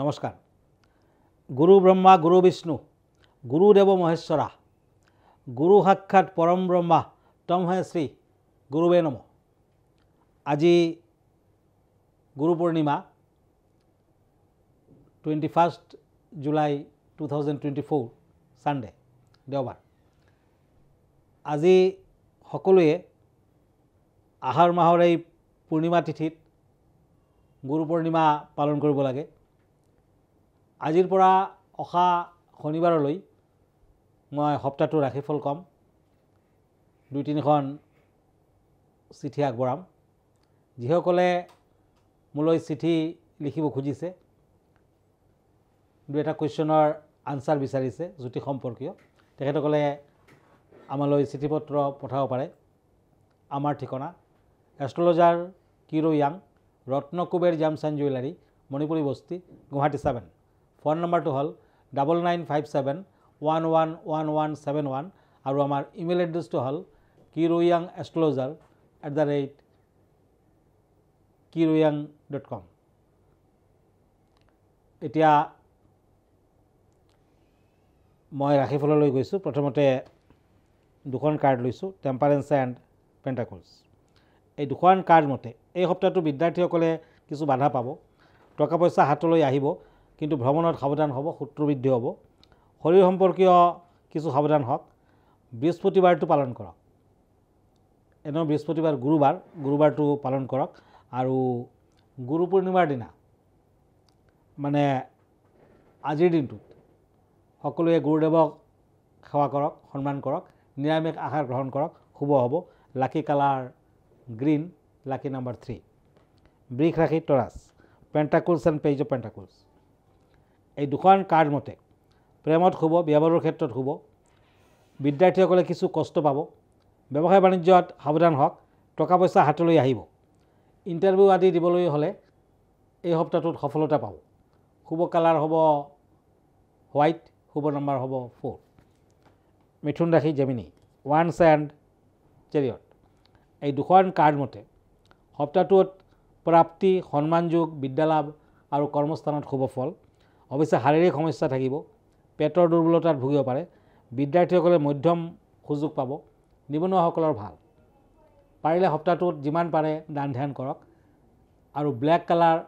নমস্কাৰ। গুৰু ব্ৰহ্মা গুৰু বিষ্ণু গুৰুদেৱ মহেশ্বৰা গুৰু সাক্ষাৎ পৰম ব্ৰহ্মা তমহে শ্ৰী গুৰুৱে নম। আজি গুৰু পূৰ্ণিমা 21 জুলাই 2024 সানডে দেওবাৰ। আজি সকলোৱে আহাৰ মাহৰ এই পূৰ্ণিমা তিথিত গুৰু পূৰ্ণিমা পালন কৰিব লাগে। আজিৰ পৰা অহা শনিবাৰলৈ মই সপ্তাহটো ৰাশিফল কম, 2-3খন চিঠি আগবঢ়াম। যিসকলে মোলৈ চিঠি লিখিব খুজিছে, 2-এটা কুৱেশ্যনৰ আনচাৰ বিচাৰিছে জ্যোতিষ সম্পৰ্কীয়, তেখেতসকলে আমালৈ চিঠি পত্ৰ পঠাব পাৰে। আমাৰ ঠিকনা astrologer Kiro Yang, Ratnakuber gems and jewellery, Manipuri Basti, Guwahati 7। Phone নম্বৰটো হ'ল 9957111171 আৰু আমাৰ ইমেইল এড্ৰেছটো হ'ল kiroyangastrologer@kiroyang.com। এতিয়া মই ৰাশিফললৈ গৈছোঁ। প্ৰথমতে দুখন কাৰ্ড লৈছোঁ, টেম্পাৰেন্স এণ্ড পেণ্টাকলছ। এই দুখন কাৰ্ড মতে এই সপ্তাহটো বিদ্যাৰ্থীসকলে কিছু বাধা পাব। টকা পইচা হাতলৈ আহিব, কিন্তু ভ্ৰমণত সাৱধান হ'ব, শত্ৰু বৃদ্ধি হ'ব। শৰীৰ সম্পৰ্কীয় কিছু সাৱধান হওক। বৃহস্পতিবাৰটো পালন কৰক। এনেও বৃহস্পতিবাৰ গুৰুবাৰটো পালন কৰক। আৰু গুৰু পূৰ্ণিমাৰ দিনা মানে আজিৰ দিনটোত সকলোৱে গুৰুদেৱক সেৱা কৰক, সন্মান কৰক, নিৰামিষ আহাৰ গ্ৰহণ কৰক, শুভ হ'ব। লাকি কালাৰ গ্ৰীণ, লাকি নাম্বাৰ 3। বৃষ ৰাশি টৰাছ, পেণ্টাকলছ এণ্ড পেজ অফ পেণ্টাকলছ। এই দুখন কাৰ্ড মতে প্ৰেমত শুভ, ব্যৱহাৰৰ ক্ষেত্ৰত শুভ। বিদ্যাৰ্থীসকলে কিছু কষ্ট পাব। ব্যৱসায় বাণিজ্যত সাৱধান হওক। টকা পইচা হাতলৈ আহিব। ইণ্টাৰভিউ আদি দিবলৈ হ'লে এই সপ্তাহটোত সফলতা পাব। শুভ কালাৰ হ'ব হোৱাইট, শুভ নম্বৰ হ'ব 4। মিথুন ৰাশি জেমিনি, ওৱান্স এণ্ড চেৰিয়ট। এই দুখন কাৰ্ড মতে সপ্তাহটোত প্ৰাপ্তি, সন্মানযোগ, বিদ্যালাভ আৰু কৰ্মস্থানত শুভ ফল। অৱশ্যে শাৰীৰিক সমস্যা থাকিব, পেটৰ দুৰ্বলতাত ভুগিব পাৰে। বিদ্যাৰ্থীসকলে মধ্যম সুযোগ পাব। নিবনুৱাসকলৰ ভাল। পাৰিলে সপ্তাহটোত যিমান পাৰে দান ধ্যান কৰক। আৰু ব্লেক কালাৰ,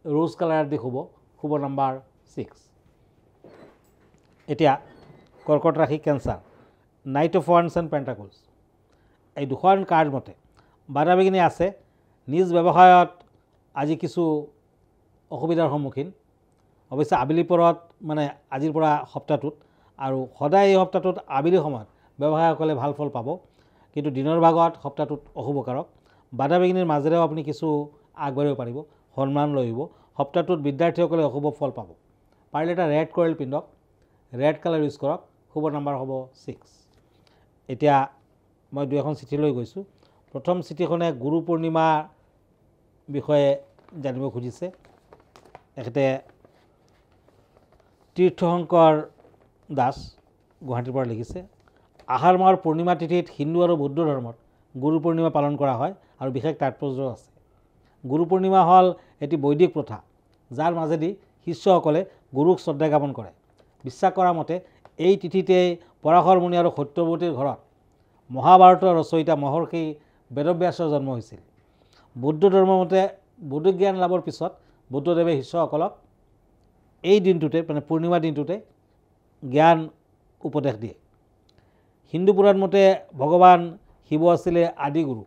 ৰোজ কালাৰ আদি শুভ, শুভ নম্বৰ 6। এতিয়া কৰ্কট ৰাশি কেঞ্চাৰ, নাইট অফ ওৱান্স এণ্ড পেণ্টাকলছ। এই দুখন কাৰ্ড মতে বাধা বিঘিনি আছে। নিজ ব্যৱসায়ত আজি কিছু অসুবিধাৰ সন্মুখীন। অৱশ্যে আবেলি পৰত মানে আজিৰ পৰা সপ্তাহটোত আৰু সদায় এই সপ্তাহটোত আবেলি সময়ত ব্যৱসায়ীসকলে ভাল ফল পাব, কিন্তু দিনৰ ভাগত সপ্তাহটোত অশুভকাৰক। বাধা বিঘিনিৰ মাজেৰেও আপুনি কিছু আগবাঢ়িব পাৰিব, সন্মান লৈ আহিব। সপ্তাহটোত বিদ্যাৰ্থীসকলে অশুভ ফল পাব। পাৰিলে এটা ৰেড কৰেল পিন্ধক, ৰেড কালাৰ ইউজ কৰক, শুভ নম্বৰ হ'ব 6। এতিয়া মই 2এখন চিঠি লৈ গৈছোঁ। প্ৰথম চিঠিখনে গুৰু পূৰ্ণিমাৰ বিষয়ে জানিব খুজিছে। তেখেতে তীৰ্থশংকৰ দাস, গুৱাহাটীৰ পৰা লিখিছে। আহাৰ মাহৰ পূৰ্ণিমা তিথিত হিন্দু আৰু বৌদ্ধ ধৰ্মত গুৰু পূৰ্ণিমা পালন কৰা হয় আৰু বিশেষ তাৎপৰ্য আছে। গুৰু পূৰ্ণিমা হ'ল এটি বৈদিক প্ৰথা, যাৰ মাজেদি শিষ্যসকলে গুৰুক শ্ৰদ্ধা জ্ঞাপন কৰে। বিশ্বাস কৰা মতে এই তিথিতেই পৰাশৰ মুনি আৰু সত্যৱতীৰ ঘৰত মহাভাৰতৰ ৰচয়িতা মহৰ্ষি বেদব্যাসৰ জন্ম হৈছিল। বৌদ্ধ ধৰ্মৰ মতে বৌদ্ধিক জ্ঞান লাভৰ পিছত বুদ্ধদেৱে শিষ্যসকলক এই দিনটোতে মানে পূৰ্ণিমা দিনটোতে জ্ঞান উপদেশ দিয়ে। হিন্দু পুৰাণ মতে ভগৱান শিৱ আছিলে আদি গুৰু।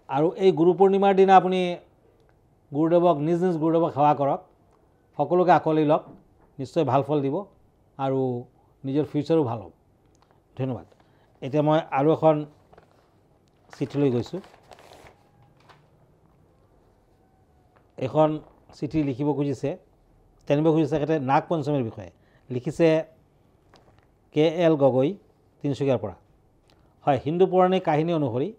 আৰু এই গুৰু পূৰ্ণিমাৰ দিনা আপুনি গুৰুদেৱক নিজ গুৰুদেৱক সেৱা কৰক, সকলোকে আঁকোৱালি লওক, নিশ্চয় ভাল ফল দিব আৰু নিজৰ ফিউচাৰো ভাল হ'ব। ধন্যবাদ। এতিয়া মই আৰু এখন চিঠি লৈ গৈছোঁ। এখন চিঠি লিখিব খুজিছে, জানিব খুজিছে তেখেতে নাগ পঞ্চমীৰ বিষয়ে। লিখিছে KL গগৈ, তিনিচুকীয়াৰ পৰা। হয়, হিন্দু পৌৰাণিক কাহিনী অনুসৰি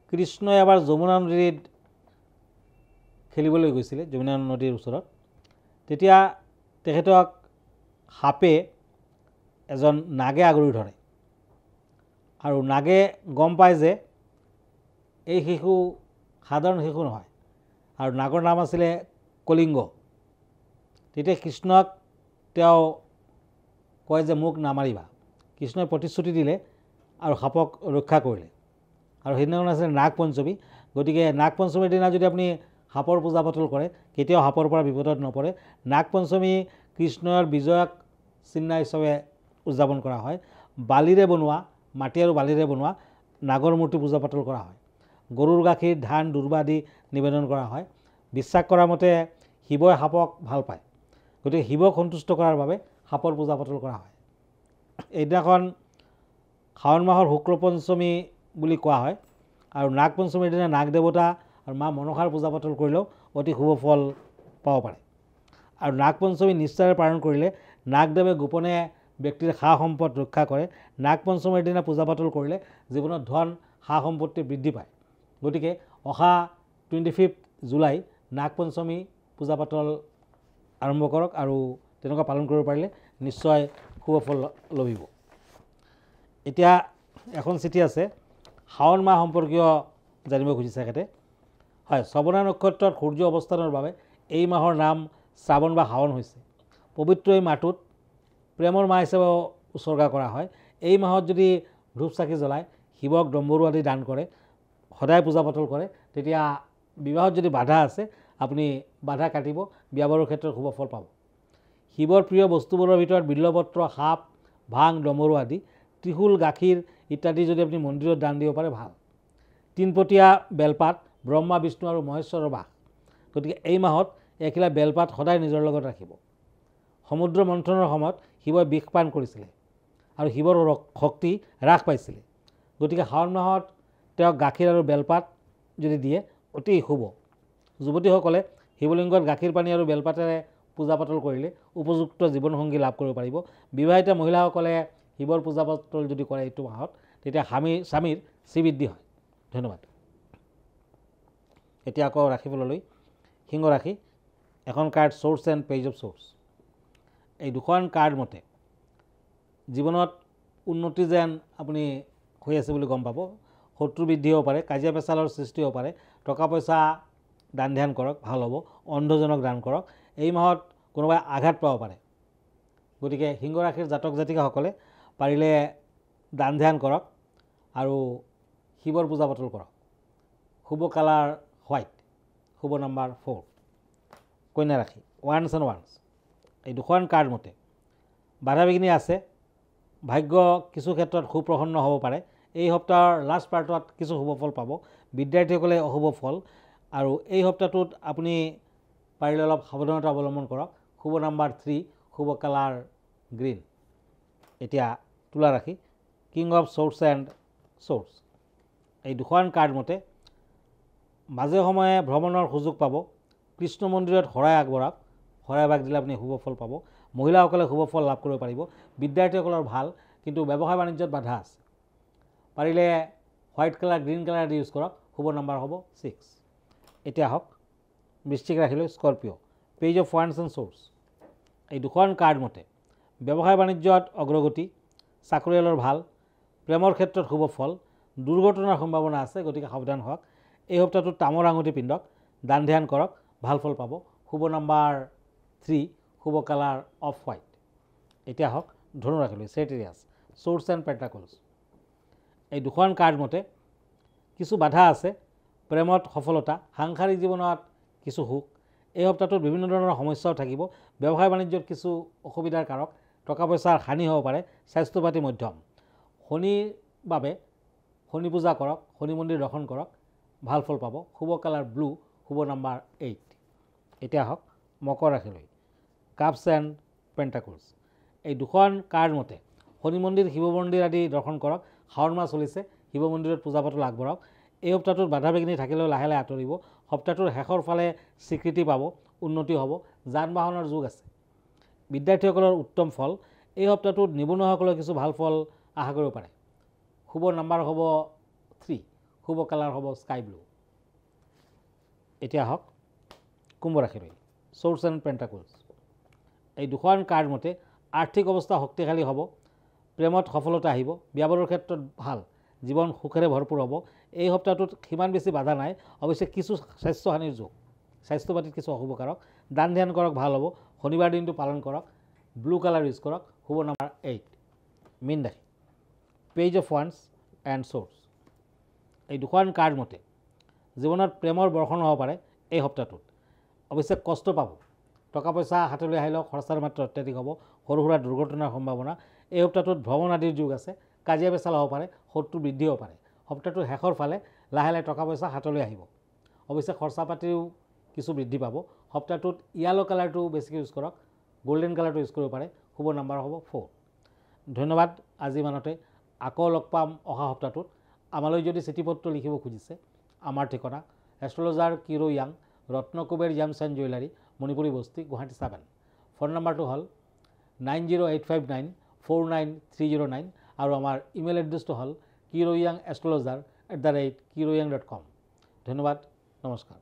কৃষ্ণই এবাৰ যমুনা নদীত খেলিবলৈ গৈছিলে, যমুনা নদীৰ ওচৰত। তেতিয়া তেখেতক সাপে এজন নাগে আগুৰি ধৰে আৰু নাগে গম পায় যে এই শিশু সাধাৰণ শিশু নহয় আৰু নাগৰ নাম আছিলে কলিংগ। তেতিয়া কৃষ্ণক তেওঁ কয় যে মোক নামাৰিবা। কৃষ্ণই প্ৰতিশ্ৰুতি দিলে আৰু সাপক ৰক্ষা কৰিলে। আৰু সেইদিনাখন আছিলে নাগ পঞ্চমী। গতিকে নাগ পঞ্চমীৰ দিনা যদি আপুনি সাপৰ পূজা পাতল কৰে কেতিয়াও সাপৰ পৰা বিপদত নপৰে। নাগ পঞ্চমী কৃষ্ণৰ বিজয়ক চিহ্ন হিচাপে উদযাপন কৰা হয়। বালিৰে বনোৱা, মাটি আৰু বালিৰে বনোৱা নাগৰ মূৰ্তি পূজা পাতল কৰা হয়। গৰুৰ গাখীৰ, ধান, দুৰ্বা আদি নিবেদন কৰা হয়। বিশ্বাস কৰা মতে শিৱই সাপক ভাল পায়, গতিকে শিৱক সন্তুষ্ট কৰাৰ বাবে সাপৰ পূজা পাতল কৰা হয়। এইদিনাখন শাওণ মাহৰ শুক্ল পঞ্চমী বুলি কোৱা হয়। আৰু নাগ পঞ্চমীৰ দিনা নাগ দেৱতা আৰু মা মনসাৰ পূজা পাতল কৰিলেও অতি শুভ ফল পাব পাৰে। আৰু নাগ পঞ্চমী নিষ্ঠাৰে পালন কৰিলে নাগদেৱে গোপনে ব্যক্তিৰ সা সম্পদ ৰক্ষা কৰে। নাগ পঞ্চমীৰ দিনা পূজা পাতল কৰিলে জীৱনত ধন সা সম্পত্তি বৃদ্ধি পায়। গতিকে অহা 25 জুলাই নাগ পঞ্চমী পূজা পাতল আৰম্ভ কৰক আৰু তেনেকুৱা পালন কৰিব পাৰিলে নিশ্চয় শুভ ফল লভিব। এতিয়া এখন চিঠি আছে, শাওণ মাহ সম্পৰ্কীয় জানিব খুজিছে এখেতে। হয়, শ্ৰৱণা নক্ষত্ৰত সূৰ্য অৱস্থানৰ বাবে এই মাহৰ নাম শ্ৰাৱণ বা শাওণ হৈছে। পবিত্ৰ এই মাহটোত প্ৰেমৰ মাহ হিচাপে উৎসৰ্গা কৰা হয়। এই মাহত যদি ধূপ চাকি জ্বলাই শিৱক ডম্বৰু আদি দান কৰে, সদায় পূজা পাতল কৰে, তেতিয়া বিবাহত যদি বাধা আছে আপুনি বাধা কাটিব, বিয়া বাৰুৰ ক্ষেত্ৰত শুভ ফল পাব। শিৱৰ প্ৰিয় বস্তুবোৰৰ ভিতৰত বিল্লপত্ৰ, সাপ, ভাং, ডমৰু আদি, ত্ৰিশূল, গাখীৰ ইত্যাদি যদি আপুনি মন্দিৰত দান দিব পাৰে ভাল। তিনপটীয়া বেলপাত ব্ৰহ্মা, বিষ্ণু আৰু মহেশ্বৰৰ বাস। গতিকে এই মাহত এখিলা বেলপাত সদায় নিজৰ লগত ৰাখিব। সমুদ্ৰ মন্থনৰ সময়ত শিৱই বিষ পান কৰিছিলে আৰু শিৱৰ শক্তি হ্ৰাস পাইছিলে। গতিকে শাওণ মাহত তেওঁক গাখীৰ আৰু বেলপাত যদি দিয়ে অতি শুভ। যুৱতীসকলে শিৱলিংগত গাখীৰ পানী আৰু বেলপাতেৰে পূজা পাতল কৰিলে উপযুক্ত জীৱনসংগী লাভ কৰিব পাৰিব। বিবাহিত মহিলাসকলে শিৱৰ পূজা পাতল যদি কৰে এইটো মাহত তেতিয়া স্বামীৰ শ্ৰীবৃদ্ধি হয়। ধন্যবাদ। এতিয়া আকৌ ৰাশিফললৈ। সিংহ ৰাশি। এখন card source and page of source. এই দুখন কাৰ্ড মতে জীৱনত উন্নতি যেন আপুনি হৈ আছে বুলি গম পাব। শত্ৰু বৃদ্ধি হ'ব পাৰে, কাজিয়া পেচালৰ সৃষ্টি হ'ব পাৰে। টকা পইচা দান ধ্যান কৰক, ভাল হ'ব। অন্ধজনক দান কৰক। এই মাহত কোনোবাই আঘাত পাব পাৰে। গতিকে সিংহ ৰাশিৰ জাতক জাতিকাসকলে পাৰিলে দান ধ্যান কৰক আৰু শিৱৰ পূজা পাতল কৰক। শুভ কালাৰ হোৱাইট, শুভ নম্বৰ 4। কন্যা ৰাশি। Once and once. এই দুখন কাৰ্ড মতে বাধা বিঘিনি আছে, ভাগ্য কিছু ক্ষেত্ৰত সুপ্ৰসন্ন হ'ব পাৰে। এই সপ্তাহৰ লাষ্ট পাৰ্টত কিছু শুভ ফল পাব। বিদ্যাৰ্থীসকলে অশুভ ফল। আৰু এই সপ্তাহটোত আপুনি পাৰিলে অলপ সাৱধানতা অৱলম্বন কৰক। শুভ নম্বৰ 3, শুভ কালাৰ গ্ৰীণ। এতিয়া তুলা ৰাশি। King of source and swords. এই দুখন কাৰ্ড মতে মাজে সময়ে ভ্ৰমণৰ সুযোগ পাব। কৃষ্ণ মন্দিৰত শৰাই আগবঢ়াওক, শৰাই ভাগ দিলে আপুনি শুভ ফল পাব। মহিলাসকলে শুভ ফল লাভ কৰিব পাৰিব। বিদ্যাৰ্থীসকলৰ ভাল, কিন্তু ব্যৱসায় বাণিজ্যত বাধা আছে। পাৰিলে হোৱাইট কালাৰ, গ্ৰীণ কালাৰ আদি ইউজ কৰক। শুভ নম্বৰ হ'ব 6। এতিয়া আহক বৃশ্চিক ৰাশিলৈ। স্কৰপিঅ'। পেজ অফ ওৱান্স এণ্ড চ'ৰ্চ। এই দুখন কাৰ্ড মতে ব্যৱসায় বাণিজ্যত অগ্ৰগতি, চাকৰিয়ালৰ ভাল, প্ৰেমৰ ক্ষেত্ৰত শুভ ফল। দুৰ্ঘটনাৰ সম্ভাৱনা আছে, গতিকে সাৱধান হওক। এই সপ্তাহটোত তামৰ আঙুঠি পিন্ধক, দান ধ্যান কৰক, ভাল ফল পাব। শুভ নম্বৰ 3, শুভ কালাৰ অফ হোৱাইট। এতিয়া আহক ধনু ৰাশিলৈ। চেক্ৰেটাৰিয়াছ। Source and pentacles. এই দুখন কাৰ্ড মতে কিছু বাধা আছে, প্ৰেমত সফলতা, সাংসাৰিক জীৱনত কিছু সুখ। এই সপ্তাহটোত বিভিন্ন ধৰণৰ সমস্যাও থাকিব। ব্যৱসায় বাণিজ্যত কিছু অসুবিধাৰ কাৰক, টকা পইচাৰ হানি হ'ব পাৰে। স্বাস্থ্য পাতি মধ্যম। শনিৰ বাবে শনি পূজা কৰক, শনি মন্দিৰ দৰ্শন কৰক, ভাল ফল পাব। শুভ কালাৰ ব্লু, শুভ নম্বৰ 8। এতিয়া আহক মকৰ ৰাশিলৈ। Cups and pentacles. এই দুখন কাৰ্ড মতে শনি মন্দিৰ, শিৱ মন্দিৰ আদি দৰ্শন কৰক। শাওণ মাহ চলিছে, শিৱ মন্দিৰত পূজা পাতল আগবঢ়াওক। এই সপ্তাহটোত বাধা বিঘিনি থাকিলেও লাহে লাহে আঁতৰিব। সপ্তাহটোৰ শেষৰ ফালে স্বীকৃতি পাব, উন্নতি হ'ব। যান বাহনৰ যোগ আছে। বিদ্যাৰ্থীসকলৰ উত্তম ফল। এই সপ্তাহটোত নিবনুৱাসকলে কিছু ভাল ফল আশা কৰিব পাৰে। শুভ নম্বৰ হ'ব 3, শুভ কালাৰ হ'ব স্কাই ব্লু। এতিয়া আহক কুম্ভ ৰাশিলৈ। Source and pentacles. এই দুখন কাৰ্ড মতে আৰ্থিক অৱস্থা শক্তিশালী হ'ব, প্ৰেমত সফলতা আহিব, বিয়া বাৰুৰ ক্ষেত্ৰত ভাল, জীৱন সুখেৰে ভৰপূৰ হ'ব। এই সপ্তাহটোত সিমান বেছি বাধা নাই, অৱশ্যে কিছু স্বাস্থ্যহানিৰ যোগ, স্বাস্থ্য পাতিত কিছু অশুভ কাৰক। দান ধ্যান কৰক, ভাল হ'ব। শনিবাৰ দিনটো পালন কৰক ব্লু কালাৰ ইউজ কৰক শুভ নম্বৰ 8 মীন ৰাশি পেজ অফ ওৱান্স এণ্ড চ'ৰ্ছ এই দুখন কাৰ্ড মতে জীৱনত প্ৰেমৰ বৰ্ষণ হ'ব পাৰে এই সপ্তাহটোত অৱশ্যে কষ্ট পাব টকা পইচা হাতলৈ আহিলেও খৰচাৰ মাত্ৰা অত্যাধিক হ'ব সৰু সুৰা দুৰ্ঘটনাৰ সম্ভাৱনা এই সপ্তাহটোত ভ্ৰমণ আদিৰ যুগ আছে কাজিয়া পেচাল হ'ব পাৰে শত্ৰু বৃদ্ধি হ'ব পাৰে সপ্তাহটোৰ শেষৰ ফালে লাহে লাহে টকা পইচা হাতলৈ আহিব অৱশ্যে খৰচা পাতিও কিছু বৃদ্ধি পাব সপ্তাহটোত য়েলো কালাৰটো বেছিকৈ ইউজ কৰক গোল্ডেন কালাৰটো ইউজ কৰিব পাৰে শুভ নম্বৰ হ'ব 4 ধন্যবাদ আজি ইমানতে আকৌ লগ পাম অহা সপ্তাহটোত আমালৈ যদি চিঠিপত্ৰ লিখিব খুজিছে আমাৰ ঠিকনা astrologer Kiro Yang Ratnakuber gems and jewellery Manipuri Basti Guwahati 7 phone নম্বৰটো হ'ল 9085949309 আৰু আমাৰ ইমেইল এড্ৰেছটো হ'ল kiroyangastrologer@kiroyang.com ধন্যবাদ নমস্কাৰ।